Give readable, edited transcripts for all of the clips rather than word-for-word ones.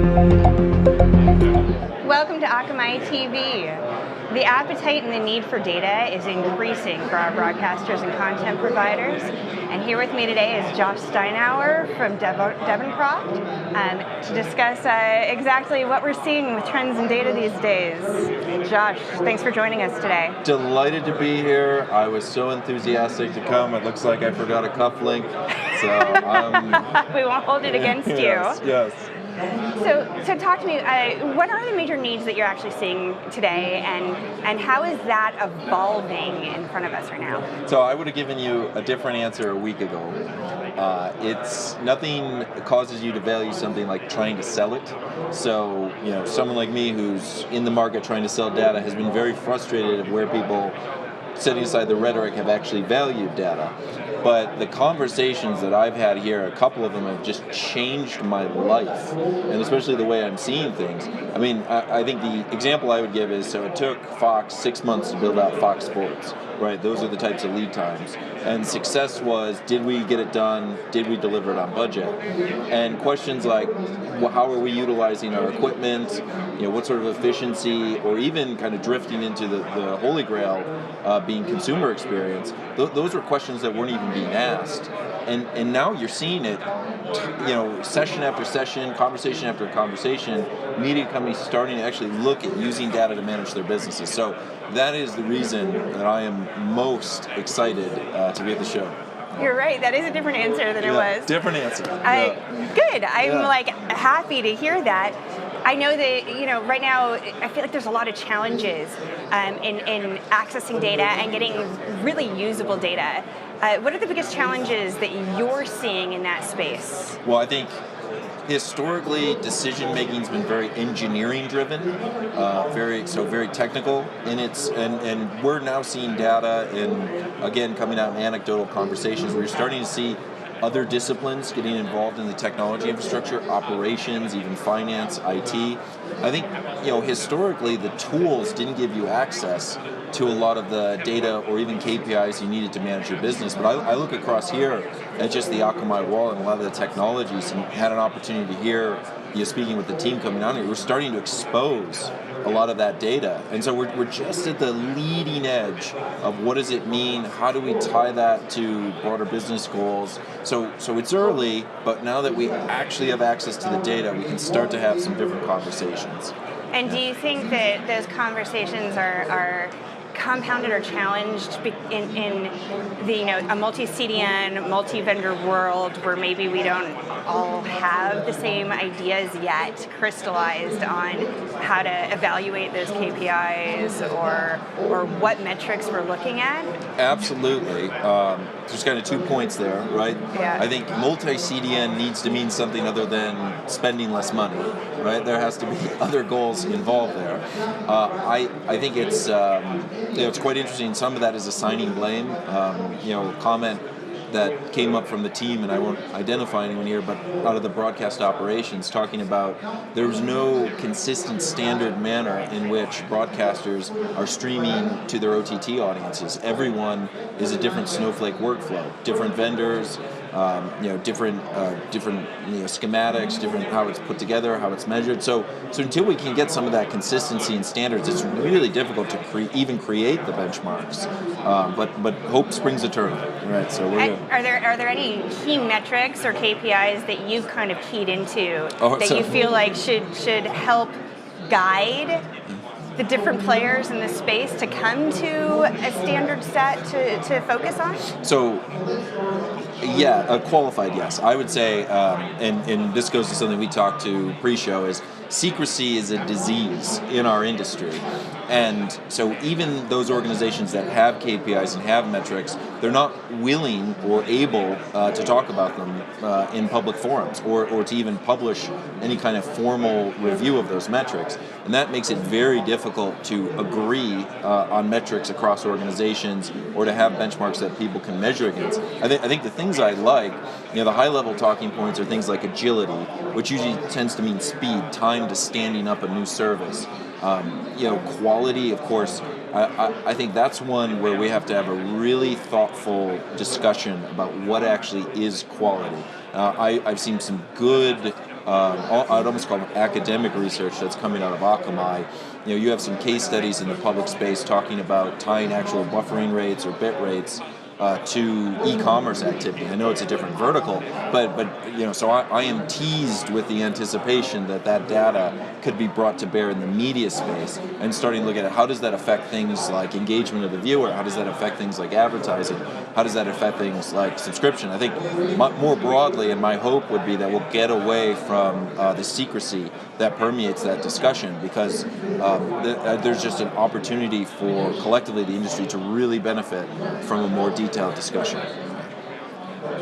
Welcome to Akamai TV. The appetite and the need for data is increasing for our broadcasters and content providers. And here with me today is Josh Stinehour from Devoncroft to discuss exactly what we're seeing with trends in data these days. Josh, thanks for joining us today. Delighted to be here. I was so enthusiastic to come. It looks like I forgot a cufflink. So we won't hold it against yes, you. Yes. So talk to me, what are the major needs that you're actually seeing today, and how is that evolving in front of us right now? So I would have given you a different answer a week ago. It's nothing causes you to value something like trying to sell it. So, someone like me who's in the market trying to sell data has been very frustrated at where people, setting aside the rhetoric, have actually valued data. But the conversations that I've had here, a couple of them have just changed my life, and especially the way I'm seeing things. I mean, I think the example I would give is, so it took Fox 6 months to build out Fox Sports, right? Those are the types of lead times. And success was, did we get it done? Did we deliver it on budget? And questions like, how are we utilizing our equipment? What sort of efficiency, or even kind of drifting into the holy grail being consumer experience, those were questions that weren't even being asked. And now you're seeing it, session after session, conversation after conversation, media companies starting to actually look at using data to manage their businesses. So that is the reason that I am most excited to be at the show. You're right. That is a different answer than it was. Different answer. Good. I'm happy to hear that. I know that right now I feel like there's a lot of challenges in accessing data and getting really usable data. What are the biggest challenges that you're seeing in that space? Well, I think historically, decision making has been very engineering driven, very technical, and we're now seeing data and again coming out in anecdotal conversations where you're starting to see other disciplines getting involved in the technology infrastructure, operations, even finance, IT. I think historically the tools didn't give you access to a lot of the data or even KPIs you needed to manage your business. But I look across here at just the Akamai wall and a lot of the technologies, and had an opportunity to hear, speaking with the team coming on here, we're starting to expose a lot of that data. And so we're just at the leading edge of what does it mean, how do we tie that to broader business goals. So it's early, but now that we actually have access to the data, we can start to have some different conversations. And do you think that those conversations are compounded or challenged in the a multi-CDN, multi-vendor world where maybe we don't all have the same ideas yet crystallized on how to evaluate those KPIs or what metrics we're looking at? Absolutely. There's kind of 2 points there, right? Yeah. I think multi-CDN needs to mean something other than spending less money, right? There has to be other goals involved there. I think it's quite interesting. Some of that is assigning blame. A comment that came up from the team, and I won't identify anyone here, but out of the broadcast operations, talking about there was no consistent standard manner in which broadcasters are streaming to their OTT audiences. Everyone is a different snowflake workflow, different vendors, different schematics, different how it's put together, how it's measured. So until we can get some of that consistency and standards, it's really difficult to even create the benchmarks. But hope springs eternal, right? So we're good. Are there any key metrics or KPIs that you've kind of keyed into you feel like should help guide the different players in the space to come to a standard set to focus on? So, a qualified yes. I would say, and this goes to something we talked to pre-show, is secrecy is a disease in our industry. And so even those organizations that have KPIs and have metrics, they're not willing or able to talk about them in public forums or to even publish any kind of formal review of those metrics. And that makes it very difficult to agree on metrics across organizations or to have benchmarks that people can measure against. I think the things I like, the high-level talking points are things like agility, which usually tends to mean speed, time to standing up a new service. Quality, of course, I think that's one where we have to have a really thoughtful discussion about what actually is quality. I've seen some good I'd almost call it academic research that's coming out of Akamai. You have some case studies in the public space talking about tying actual buffering rates or bit rates to e-commerce activity. I know it's a different vertical, but so I am teased with the anticipation that data could be brought to bear in the media space, and starting to look at how does that affect things like engagement of the viewer, how does that affect things like advertising, how does that affect things like subscription. I think more broadly, and my hope would be that we'll get away from the secrecy that permeates that discussion, because there's just an opportunity for collectively the industry to really benefit from a more detailed discussion.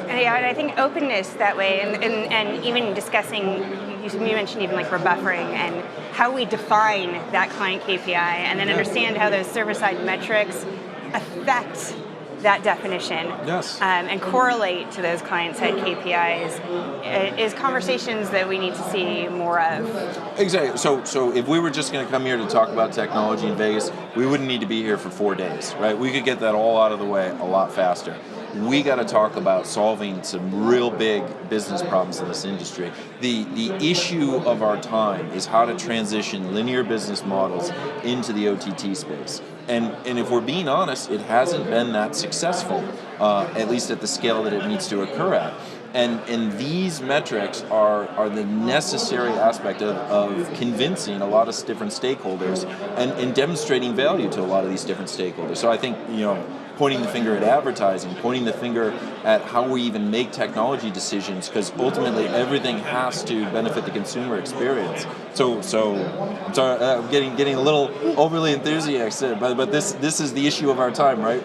And I think openness that way, and even discussing, you mentioned even like rebuffering and how we define that client KPI, and then understand how those server-side metrics affect that definition, yes, and correlate to those client-side KPIs is conversations that we need to see more of. Exactly. So if we were just going to come here to talk about technology in Vegas, we wouldn't need to be here for 4 days, right? We could get that all out of the way a lot faster. We got to talk about solving some real big business problems in this industry. The issue of our time is how to transition linear business models into the OTT space. And if we're being honest, it hasn't been that successful, at least at the scale that it needs to occur at. And these metrics are the necessary aspect of convincing a lot of different stakeholders and demonstrating value to a lot of these different stakeholders. So I think, pointing the finger at advertising, pointing the finger at how we even make technology decisions, because ultimately everything has to benefit the consumer experience. So I'm sorry, I'm getting a little overly enthusiastic, but this is the issue of our time, right?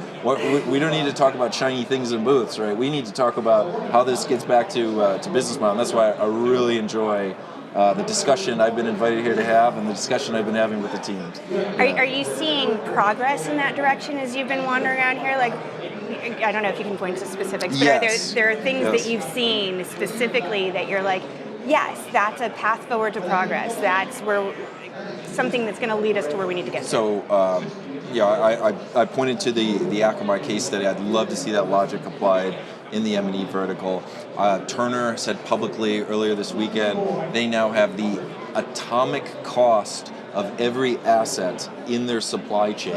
We don't need to talk about shiny things in booths, right? We need to talk about how this gets back to business model. And that's why I really enjoy the discussion I've been invited here to have, and the discussion I've been having with the teams. Are you seeing progress in that direction as you've been wandering around here? Like, I don't know if you can point to specifics, but yes. there are things that you've seen specifically that you're like, yes, that's a path forward to progress. That's where something that's going to lead us to where we need to get to. So, I pointed to the Akamai case study. I'd love to see that logic applied in the M&E vertical. Turner said publicly earlier this weekend they now have the atomic cost of every asset in their supply chain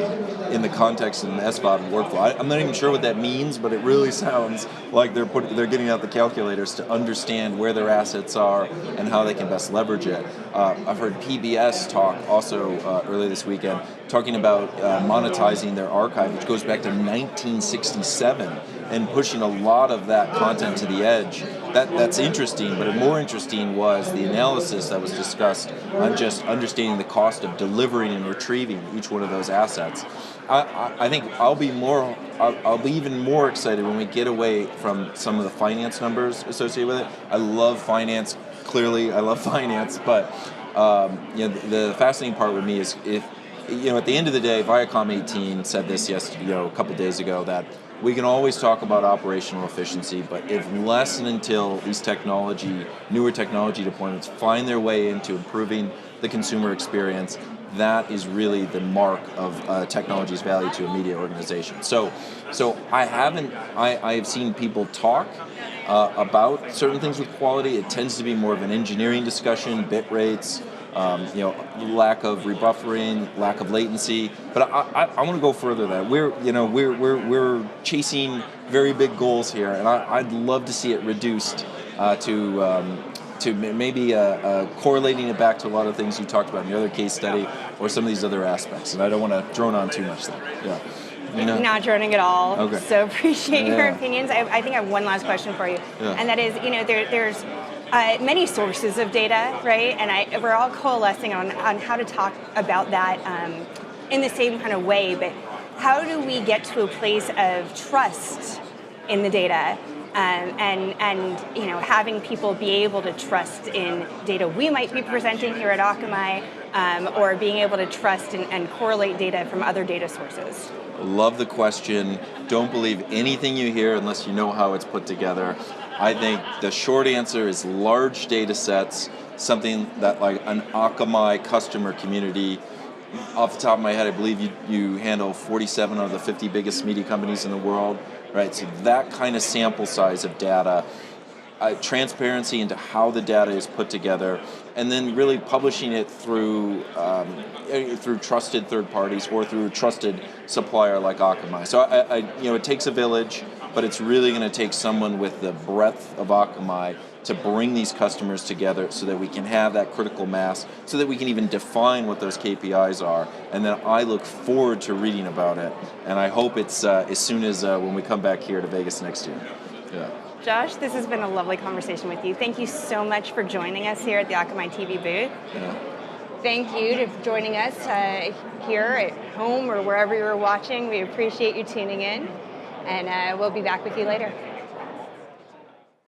in the context of an SVOD workflow. I'm not even sure what that means, but it really sounds like they're getting out the calculators to understand where their assets are and how they can best leverage it. I've heard PBS talk also earlier this weekend, talking about monetizing their archive, which goes back to 1967, and pushing a lot of that content to the edge. That's interesting, but more interesting was the analysis that was discussed on just understanding the cost of delivering and retrieving each one of those assets. I think I'll be even more excited when we get away from some of the finance numbers associated with it. I love finance. Clearly, I love finance, but the fascinating part with me is if at the end of the day, Viacom 18 said this a couple days ago, that we can always talk about operational efficiency, but if unless and until these newer technology deployments find their way into improving the consumer experience, that is really the mark of technology's value to a media organization. So I have seen people talk about certain things with quality. It tends to be more of an engineering discussion, bit rates, lack of rebuffering, lack of latency. But I want to go further than that. We're chasing very big goals here, and I'd love to see it reduced to maybe correlating it back to a lot of things you talked about in the other case study, or some of these other aspects. And I don't want to drone on too much there. Yeah. Not droning at all. Okay. So appreciate your opinions. I think I have one last question for you, and that is, there's many sources of data, right? And we're all coalescing on how to talk about that in the same kind of way. But how do we get to a place of trust in the data, and having people be able to trust in data we might be presenting here at Akamai, or being able to trust and correlate data from other data sources? Love the question. Don't believe anything you hear unless you know how it's put together. I think the short answer is large data sets, something that like an Akamai customer community. Off the top of my head, I believe you handle 47 of the 50 biggest media companies in the world, right? So that kind of sample size of data, transparency into how the data is put together, and then really publishing it through trusted third parties or through a trusted supplier like Akamai. So it takes a village, but it's really going to take someone with the breadth of Akamai to bring these customers together so that we can have that critical mass, so that we can even define what those KPIs are. And then I look forward to reading about it, and I hope it's as soon as when we come back here to Vegas next year. Yeah. Josh, this has been a lovely conversation with you. Thank you so much for joining us here at the Akamai TV booth. Yeah. Thank you for joining us here at home or wherever you're watching. We appreciate you tuning in, and we'll be back with you later.